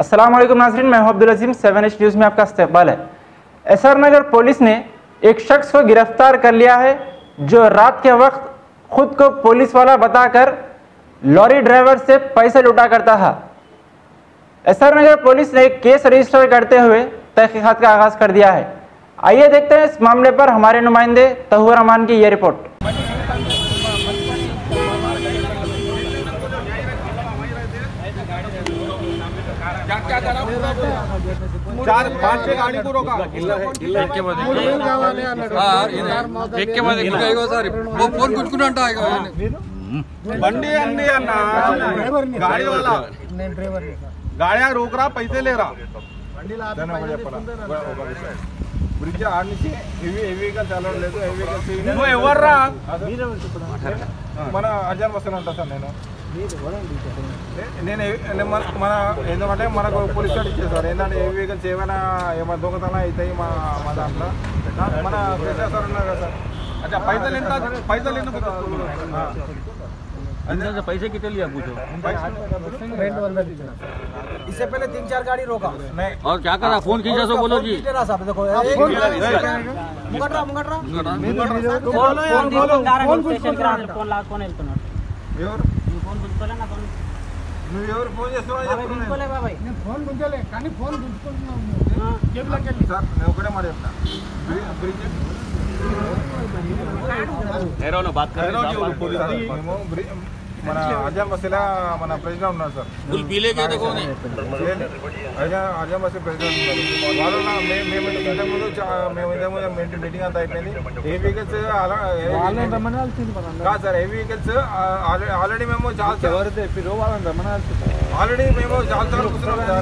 अस्सलाम वालेकुम नाज़रीन, मैं हूं अब्दुल अजीम। 7H न्यूज़ में आपका इस्तकबाल है। एसआर नगर पुलिस ने एक शख्स को गिरफ्तार कर लिया है जो रात के वक्त खुद को पुलिस वाला बताकर लॉरी ड्राइवर से पैसे लूटा करता था। एसआर नगर पुलिस ने एक केस रजिस्टर करते हुए तहकीकात का आगाज कर दिया है। आइए देखते हैं इस मामले पर हमारे नुमाइंदे तहूर रहमान की ये रिपोर्ट। क्या करा? 4-5 गाड़ी को रोका फोन कुछ बंडी अंडी अन्ना गाड़ी वाला गाड़िया रोक रहा, पैसे ले रहा బ్రిడ్జ్ ఆడ నుంచి హెవీ వెహికల్ చదవలేదు. హెవీ వెహికల్స్ నువ్వు ఎవర్రా? మన అర్జన్ వస్తూనే ఉంటా సార్. నేను మన ఎందుకంటే మనకు పోలీస్ స్టేషన్ ఇచ్చేసారు. ఏంటంటే హెవీ వెహికల్స్ ఏమైనా దొంగతనం అవుతాయి మా దాంట్లో. మన సార్ ఉన్నారు కదా సార్. अच्छा पैदल ఎందుకు पैसे कितने लिया पूछो? इससे पहले 3-4 गाड़ी रोका नहीं। और क्या करा? फोन खींचा सो बोलो जी। देखो నువ్వెవరు ఫోన్ చేస్తున్నావు? ఫోన్ గుంజలే కానీ ఫోన్ సార్ నేను ఒకటే మాట చెప్తా. మన అజాం బస్సులో మన ప్రెసిడెంట్ ఉన్నారు సార్. అజాం బస్సు ప్రెసిడెంట్ ఉన్నారు. వాళ్ళు మేము ఇంతకుముందు మీటింగ్ అంతా అయిపోయింది. ఏ వెహికల్స్ కాదు సార్. ఏ వెహికల్స్ ఆల్రెడీ మేము చాలా ఆల్రెడీ మేము చాలా సార్లు కూర్చున్నాం.